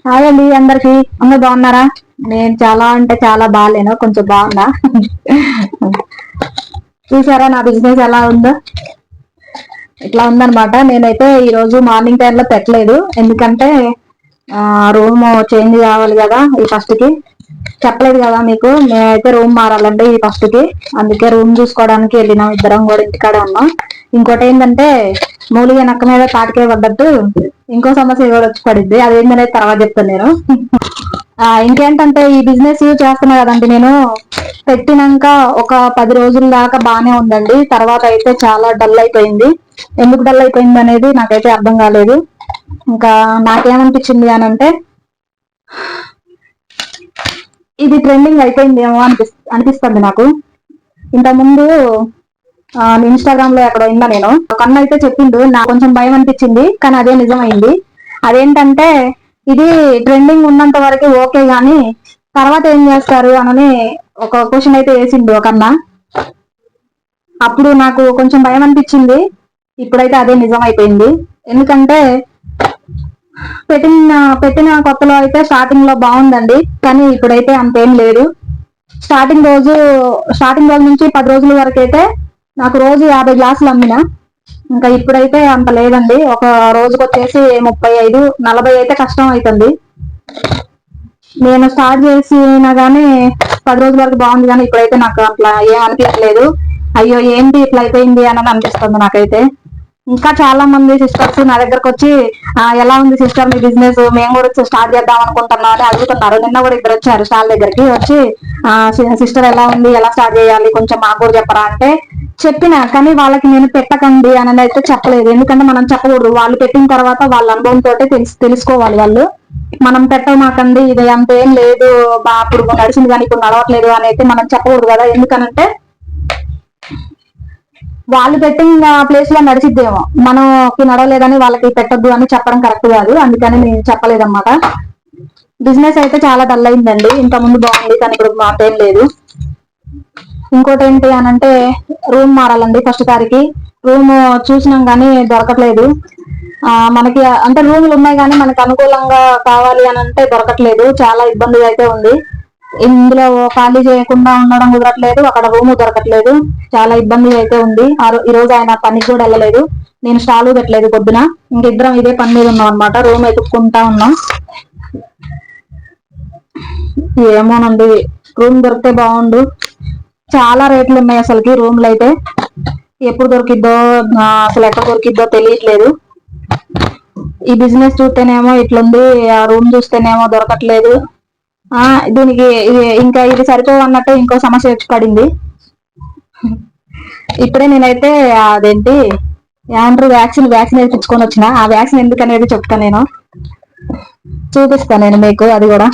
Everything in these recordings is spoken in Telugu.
హాయ్ అండి అందరికి. అందరు బాగున్నారా? నేను చాలా అంటే చాలా బాగాలేను, కొంచెం బాగున్నా. చూసారా నా బిజినెస్ ఎలా ఉందో? ఇట్లా ఉందనమాట. నేనైతే ఈ రోజు మార్నింగ్ టైం లో పెట్టలేదు, ఎందుకంటే రూమ్ చేంజ్ కావాలి కదా. ఈ ఫస్ట్ కి చెప్పలేదు కదా మీకు, మేమైతే రూమ్ మారాలండి ఈ ఫస్ట్ కి. అందుకే రూమ్ చూసుకోవడానికి వెళ్ళినాం, ఇద్దరం కూడా ఇంటికాడే ఉన్నాం. ఇంకోటి ఏంటంటే మూలిగే నక్క మీద తాటికాయ పడ్డట్టు ఇంకో సమస్య కూడా వచ్చి పడింది. అదేంటనేది తర్వాత చెప్తాను నేను. ఇంకేంటంటే ఈ బిజినెస్ చేస్తున్నా కదండి నేను. పెట్టినాక ఒక 10 రోజుల దాకా బానే ఉందండి, తర్వాత అయితే చాలా డల్ అయిపోయింది. ఎందుకు డల్ అయిపోయింది అనేది నాకైతే అర్థం కాలేదు. ఇంకా నాకేమనిపించింది అని అంటే, ఇది ట్రెండింగ్ అయిపోయింది ఏమో అనిపిస్తుంది నాకు. ఇంతకుముందు ఇన్స్టాగ్రామ్ లో ఎక్కడ ఉందా, నేను ఒక అన్న అయితే చెప్పిండు, నాకు కొంచెం భయం అనిపించింది, కానీ అదే నిజమైంది. అదేంటంటే ఇది ట్రెండింగ్ ఉన్నంత వరకు ఓకే గాని తర్వాత ఏం చేస్తారు అని ఒక క్వశ్చన్ అయితే వేసిండు ఒక అన్న. అప్పుడు నాకు కొంచెం భయం అనిపించింది. ఇప్పుడైతే అదే నిజం అయిపోయింది. ఎందుకంటే పెట్టిన కొత్తలో అయితే స్టార్టింగ్ లో బాగుందండి, కానీ ఇప్పుడైతే అంతేం లేదు. స్టార్టింగ్ రోజు నుంచి 10 రోజుల వరకు అయితే నాకు రోజు 50 గ్లాసులు అమ్మినా. ఇంకా ఇప్పుడైతే అంత లేదండి, ఒక రోజుకి వచ్చేసి 35, 40 అయితే కష్టం అవుతుంది. నేను స్టార్ట్ చేసినా గానీ 10 రోజుల వరకు బాగుంది, కానీ ఇప్పుడైతే నాకు అట్లా ఏం అనిపించలేదు. అయ్యో ఏంటి ఇట్లా అయిపోయింది అని అనిపిస్తుంది నాకైతే. ఇంకా చాలా మంది సిస్టర్స్ నా దగ్గరకు వచ్చి ఎలా ఉంది సిస్టర్ మీ బిజినెస్, మేము కూడా స్టార్ట్ చేద్దాం అనుకుంటున్నాం అని అడుగుతున్నారు. నిన్న కూడా ఇద్దరు వచ్చారు స్టాల్ దగ్గరికి వచ్చి, సిస్టర్ ఎలా ఉంది, ఎలా స్టార్ట్ చేయాలి, కొంచెం మాకు కూడా చెప్పరా అంటే చెప్పిన. కానీ వాళ్ళకి నేను పెట్టకండి అని అయితే చెప్పలేదు, ఎందుకంటే మనం చెప్పకూడదు. వాళ్ళు పెట్టిన తర్వాత వాళ్ళ అనుభవంతో తెలుసుకోవాలి వాళ్ళు. మనం పెట్టమాకండి ఇది అంతేం లేదు, అప్పుడు నడిచింది కానీ ఇప్పుడు నడవట్లేదు అని అయితే మనం చెప్పకూడదు కదా. ఎందుకనంటే వాళ్ళు పెట్టిన ప్లేస్ లో నడిచిద్దేమో, మనకి నడవలేదని వాళ్ళకి పెట్టద్దు అని చెప్పడం కరెక్ట్ కాదు. అందుకని నేను చెప్పలేదన్నమాట. బిజినెస్ అయితే చాలా డల్ అయిందండి. ఇంత ముందు బాగుంది, కానీ ఇప్పుడు మాకేం లేదు. ఇంకోటి ఏంటి అని అంటే రూమ్ మారాలండి ఫస్ట్ తారీఖు. రూమ్ చూసినాం కానీ దొరకట్లేదు. మనకి అంటే రూములు ఉన్నాయి కానీ మనకు అనుకూలంగా కావాలి అని అంటే దొరకట్లేదు. చాలా ఇబ్బందిగా అయితే ఉంది. ఇందులో ఖాళీ చేయకుండా ఉండడం కుదరట్లేదు, అక్కడ రూము దొరకట్లేదు. చాలా ఇబ్బంది అయితే ఉంది. ఈ రోజు ఆయన పనికి కూడా వెళ్ళలేదు, నేను స్టాల్ పెట్టలేదు పొద్దున. ఇంకిద్దరం ఇదే పని మీద ఉన్నాం అనమాట, రూమ్ ఎత్తుక్కుంటా ఉన్నాం. ఏమోనండి, రూమ్ దొరికితే బాగుండు. చాలా రేట్లు ఉన్నాయి అసలుకి రూమ్లు అయితే. ఎప్పుడు దొరికిద్దో అసలు ఎక్కడ దొరికిద్దో తెలియట్లేదు. ఈ బిజినెస్ చూస్తేనేమో ఇట్లుంది, ఆ రూమ్ చూస్తేనేమో దొరకట్లేదు. దీనికి ఇంకా ఇది సరిపోవన్నట్టు ఇంకో సమస్య వచ్చి పడింది. ఇప్పుడే నేనైతే అదేంటి ఏమంటారు వ్యాక్సిన్ వేయించుకొని వచ్చిన. ఆ వ్యాక్సిన్ ఎందుకు అనేది చెప్తాను, నేను చూపిస్తాను నేను మీకు అది కూడా.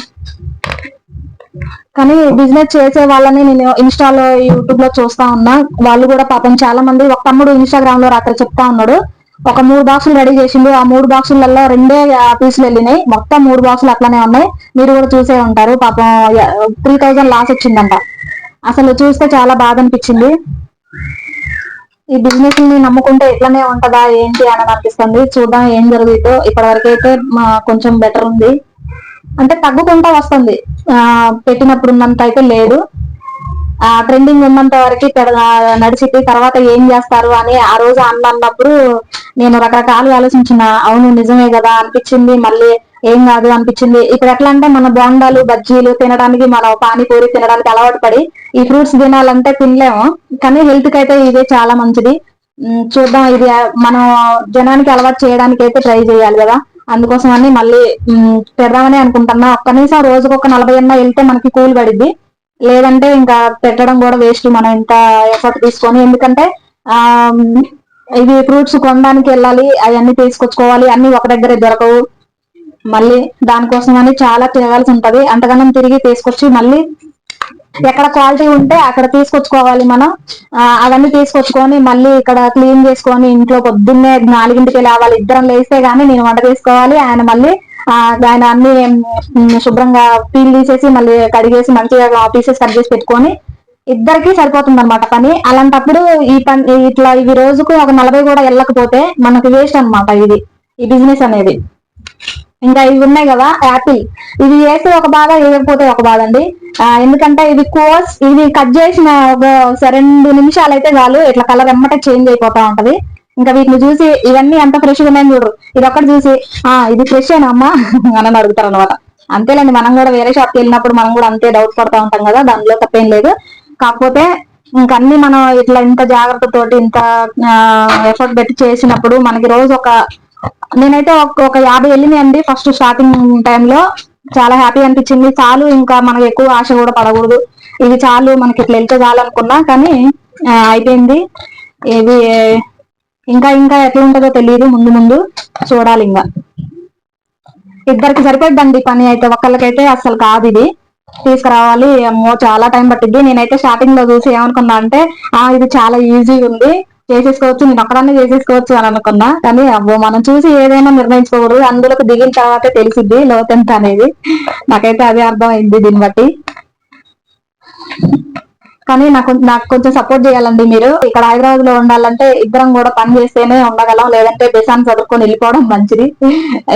కానీ బిజినెస్ చేసే వాళ్ళని నేను ఇన్స్టాలో యూట్యూబ్ లో చూస్తా ఉన్నా. వాళ్ళు కూడా పాపం చాలా మంది. ఒక తమ్ముడు ఇన్స్టాగ్రామ్ లో రాత్రి చెప్తా ఉన్నాడు, ఒక 3 బాక్సులు రెడీ చేసిండు, ఆ 3 బాక్సులలో 2 పీసులు వెళ్ళినాయి, మొత్తం 3 బాక్సులు అట్లానే ఉన్నాయి. మీరు కూడా చూసే ఉంటారు. పాపం 3000 లాస్ వచ్చిందంట. అసలు చూస్తే చాలా బాధ అనిపించింది. ఈ బిజినెస్ ని నమ్ముకుంటే ఎట్లనే ఉంటదా ఏంటి అని అనిపిస్తుంది. చూద్దాం ఏం జరుగుతుందో. ఇప్పటి వరకు అయితే కొంచెం బెటర్ ఉంది, అంటే తగ్గుకుంటా వస్తుంది. పెట్టినప్పుడు ఉన్నంత అయితే లేదు. ట్రెండింగ్ ఉన్నంత వరకు నడిచిద్ది. తర్వాత ఏం చేస్తారు అని ఆ రోజు అన్నప్పుడు నేను రకరకాలు ఆలోచించిన. అవును నిజమే కదా అనిపించింది, మళ్ళీ ఏం కాదు అనిపించింది. ఇప్పుడు ఎట్లా అంటే మన బోండాలు బజ్జీలు తినడానికి, మనం పానీపూరి తినడానికి అలవాటు పడి ఈ ఫ్రూట్స్ తినాలంటే తినలేము, కానీ హెల్త్ కి అయితే ఇదే చాలా మంచిది. చూద్దాం, ఇది మనం జనానికి అలవాటు చేయడానికి అయితే ట్రై చేయాలి కదా. అందుకోసం అని మళ్ళీ పెడదామని అనుకుంటున్నా. కనీసం రోజుకు ఒక 40 అన్నా వెళ్తే మనకి కూలి పడిద్ది. లేదంటే ఇంకా పెట్టడం కూడా వేస్ట్, మనం ఇంత ఎఫర్ట్ తీసుకొని. ఎందుకంటే ఇవి ఫ్రూట్స్ కొనడానికి వెళ్ళాలి, అవన్నీ తీసుకొచ్చుకోవాలి, అన్ని ఒక దగ్గరే దొరకవు. మళ్ళీ దానికోసం అని చాలా తిరగాల్సి ఉంటది. అంతగానం తిరిగి తీసుకొచ్చి మళ్ళీ ఎక్కడ క్వాలిటీ ఉంటే అక్కడ తీసుకొచ్చుకోవాలి మనం. అవన్నీ తీసుకొచ్చుకొని మళ్ళీ ఇక్కడ క్లీన్ చేసుకొని ఇంట్లో పొద్దున్నే 4ంటికి లేవాలి. ఇద్దరం లేస్తే గానీ నేను వంట చేసుకోవాలి, ఆయన మళ్ళీ ఆయన అన్ని శుభ్రంగా పీల్ తీసేసి మళ్ళీ కడిగేసి మంచిగా పీసెస్ కట్ చేసి పెట్టుకొని ఇద్దరికి సరిపోతుంది అనమాట పని. అలాంటప్పుడు ఈ పని ఇట్లా ఇవి రోజుకు ఒక 40 కూడా వెళ్ళకపోతే మనకి వేస్ట్ అనమాట ఇది, ఈ బిజినెస్ అనేది. ఇంకా ఇవి ఉన్నాయి కదా యాపిల్, ఇవి వేస్తే ఒక బాధ, వేయకపోతే ఒక బాధ అండి. ఎందుకంటే ఇది ఇది కట్ చేసిన ఒక 2 నిమిషాలు అయితే చాలు ఇట్లా కలర్ ఎమ్మటే చేంజ్ అయిపోతా ఉంటది. ఇంకా వీటిని చూసి ఇవన్నీ ఎంత ఫ్రెష్ గా ఉన్నాయని చూడరు, ఇది ఒక్కటి చూసి ఇది ఫ్రెష్ అయినా అమ్మా అని అడుగుతారు అనమాట. అంతేలేండి, మనం కూడా వేరే షాప్కి వెళ్ళినప్పుడు మనం కూడా అంతే డౌట్ పడతా ఉంటాం కదా, దానిలో తప్పేం లేదు. కాకపోతే ఇంకన్నీ మనం ఇట్లా ఇంత జాగ్రత్తతోటి ఇంత ఎఫర్ట్ పెట్టి చేసినప్పుడు మనకి రోజు నేనైతే ఒక 50 వెళ్ళినాయండి ఫస్ట్ స్టార్టింగ్ టైంలో. చాలా హ్యాపీ అనిపించింది. చాలు, ఇంకా మనకి ఎక్కువ ఆశ కూడా పడకూడదు, ఇది చాలు మనకి ఇట్లా వెళ్తే చాలు అనుకున్నా, కానీ అయిపోయింది. ఇది ఇంకా ఇంకా ఎట్లా ఉంటుందో తెలియదు, ముందు ముందు చూడాలి. ఇంకా ఇద్దరికి సరిపోద్దండి పని అయితే, ఒక్కళ్ళకైతే అసలు కాదు. ఇది తీసుకురావాలి, అమ్మో చాలా టైం పట్టింది. నేనైతే స్టార్టింగ్ లో చూసి ఏమనుకున్నా అంటే ఇది చాలా ఈజీగా ఉంది, చేసేసుకోవచ్చు, నేను ఒక్కదాన్ని చేసేసుకోవచ్చు అని అనుకున్నా. కానీ అబ్బో, మనం చూసి ఏదైనా నిర్ణయించుకోకూడదు, అందులోకి దిగిన తర్వాతే తెలిసిద్ది లోతెంత అనేది. నాకైతే అదే అర్థం అయింది దీన్ని బట్టి. కానీ నాకు కొంచెం సపోర్ట్ చేయాలండి మీరు. ఇక్కడ హైదరాబాద్ లో ఉండాలంటే ఇద్దరం కూడా పని చేస్తేనే ఉండగలం, లేదంటే బెసాన్ని చదువుకొని వెళ్ళిపోవడం మంచిది.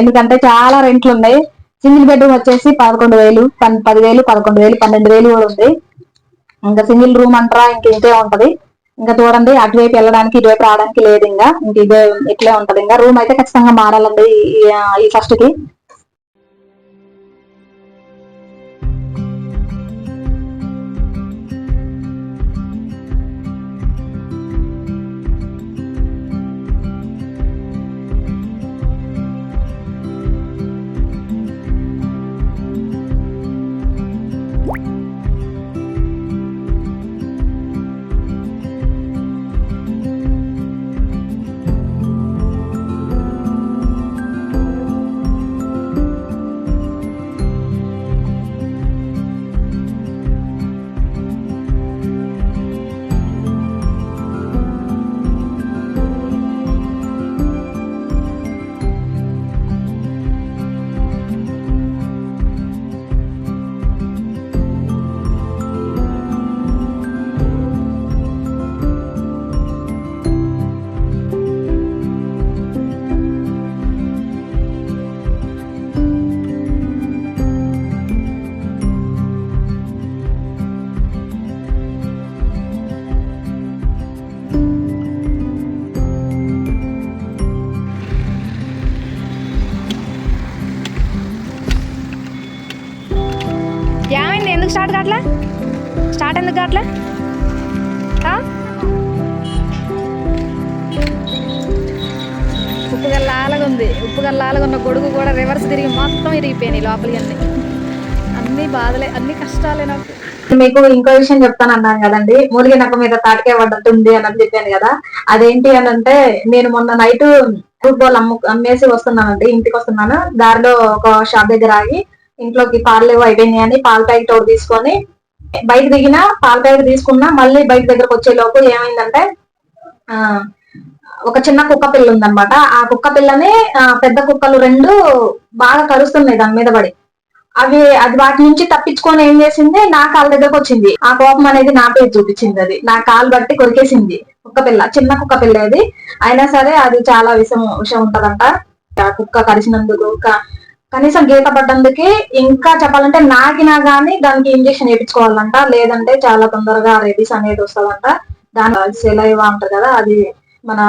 ఎందుకంటే చాలా రెంట్లు ఉన్నాయి. సింగిల్ బెడ్రూమ్ వచ్చేసి 11,000, 10,000, 11,000, 12,000 కూడా ఉంది. ఇంకా సింగిల్ రూమ్ అంటారా ఇంకే ఉంటది. ఇంకా చూడండి, అటువైపు వెళ్ళడానికి ఇటువైపు రావడానికి లేదు. ఇంకా ఇదే ఇట్లే ఉంటది. ఇంకా రూమ్ అయితే ఖచ్చితంగా మారాలండి ఈ ఫస్ట్ కి. ఏమైంది? ఎందుకు స్టార్ట్ కావట్లే? స్టార్ట్ ఎందుకు కావట్లే? ఉప్పుగల్లాగా ఉంది. ఉప్పుగల్లాగా ఉన్న గొడుగు కూడా రివర్స్ తిరిగి మొత్తం ఇరిగిపోయినాయి లోపలికి. అన్ని బాధలే, అన్ని కష్టాలే నాకు. మీకు ఇంకో విషయం చెప్తాను అన్నాను కదండి, మూలిగే నక్క మీద తాటికే పడ్డట్టుంది అని చెప్పాను కదా. అదేంటి అని అంటే, నేను మొన్న నైట్ ఫ్రూట్ బాల్ అమ్మేసి వస్తున్నానండి, ఇంటికి వస్తున్నాను. దారిలో ఒక షాప్ దగ్గర ఆగి ఇంట్లోకి పాలు అయిపోయినాయి అని పాల ప్యాకెట్ ఒకటి తీసుకొని బయట దిగిన, పాల ప్యాకెట్ తీసుకున్నా. మళ్ళీ బయట దగ్గరకు వచ్చే లోపు ఏమైందంటే ఒక చిన్న కుక్క పిల్ల ఉందన్నమాట. ఆ కుక్క పిల్లని పెద్ద కుక్కలు 2 బాగా కరుస్తున్నాయి దాని మీద పడి. అది వాటి నుంచి తప్పించుకొని ఏం చేసింది, నా కాళ్ళ దగ్గరకు వచ్చింది. ఆ కోపం అనేది నా పేరు చూపించింది. అది నా కాలు బట్టి కొరికేసింది. కుక్క పిల్ల, చిన్న కుక్క పిల్ల అది. అయినా సరే అది చాలా విషం ఉంటదంట. ఆ కుక్క కరిచినందుకు కనీసం గీత పడ్డందుకి, ఇంకా చెప్పాలంటే నాకినా గానీ దానికి ఇంజక్షన్ వేయించుకోవాలంట, లేదంటే చాలా తొందరగా రేబీస్ అనేది వస్తుందంట. దాని సెలైవా అంటారు కదా, అది మన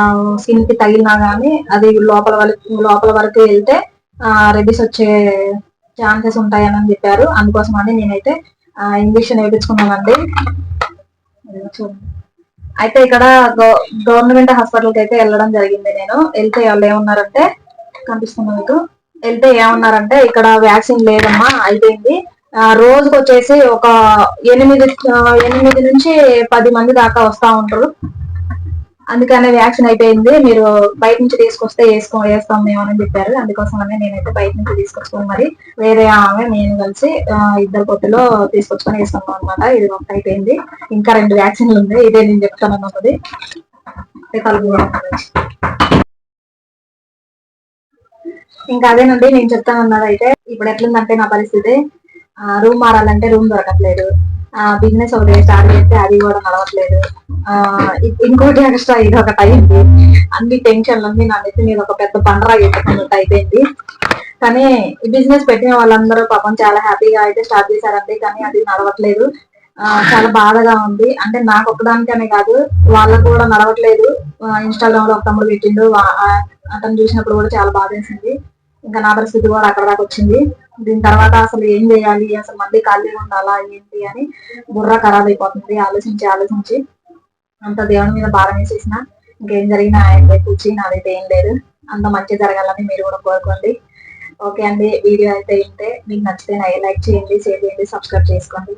స్కిన్ కి తగిలినా గానీ అది లోపల వరకు వెళ్తే రేబీస్ వచ్చే ఛాన్సెస్ ఉంటాయని చెప్పారు. అందుకోసమని నేనైతే ఇంజక్షన్ వేయించుకున్నానండి. అయితే ఇక్కడ గవర్నమెంట్ హాస్పిటల్ కి అయితే వెళ్ళడం జరిగింది. నేను వెళ్తే వాళ్ళు ఏమన్నారంటే, కనిపిస్తున్నా మీకు, వెళ్తే ఏమన్నారంటే ఇక్కడ వ్యాక్సిన్ లేదమ్మా, అయిపోయింది. రోజుకి వచ్చేసి ఒక 8 నుంచి 10 మంది దాకా వస్తా ఉంటారు, అందుకనే వ్యాక్సిన్ అయిపోయింది, మీరు బయట నుంచి తీసుకొస్తే వేస్తాం మేము అని చెప్పారు. అందుకోసమనే నేనైతే బయట నుంచి తీసుకొచ్చుకొని మరి వేరే ఆమె నేను కలిసి 2 పొత్తులో తీసుకొచ్చుకొని వేసుకున్నాం అనమాట. ఇది మొత్తం అయిపోయింది. ఇంకా 2 వ్యాక్సిన్లు ఉన్నాయి. ఇదే నేను చెప్తాను అన్నది. ఇంకా అదేనండి నేను చెప్తాను అన్నది. అయితే ఇప్పుడు ఎట్లుందంటే నా పరిస్థితి, రూమ్ మారాలంటే రూమ్ దొరకట్లేదు. బిజినెస్ ఒకటి స్టార్ట్ చేస్తే అది కూడా నడవట్లేదు. ఇంకోటి ఎక్స్ట్రా ఇది ఒకటి అయింది. అన్ని టెన్షన్లన్నీ నా నెత్తి మీద ఒక పెద్ద బండరాయి ఎత్తుకున్నట్టు అయిపోయింది. కానీ ఈ బిజినెస్ పెట్టిన వాళ్ళందరూ పాపం చాలా హ్యాపీగా అయితే స్టార్ట్ చేశారండి. కానీ అది నడవట్లేదు. చాలా బాధగా ఉంది. అంటే నాకు ఒక్కదానికనే కాదు, వాళ్ళకు కూడా నడవట్లేదు. ఇన్స్టాగ్రామ్ లో ఒక తమ్ముడు పెట్టిండు, అతను చూసినప్పుడు కూడా చాలా బాధ వేసింది. ఇంకా నా పరిస్థితి కూడా అక్కడ దాకా వచ్చింది. దీని తర్వాత అసలు ఏం చేయాలి, అసలు మళ్ళీ ఖాళీగా ఉండాలా ఏంటి అని బుర్ర ఖరాబ్ అయిపోతుంది ఆలోచించి ఆలోచించి. అంత దేవుని మీద భారం వేసేసిన ఇంకేం జరిగినా ఆయన కూర్చి నాదైతే ఏం లేదు. అంత మంచి జరగాలని మీరు కూడా కోరుకోండి. ఓకే అండి, వీడియో అయితే ఇంతే. మీకు నచ్చితే లైక్ చేయండి, షేర్ చేయండి, సబ్స్క్రైబ్ చేసుకోండి.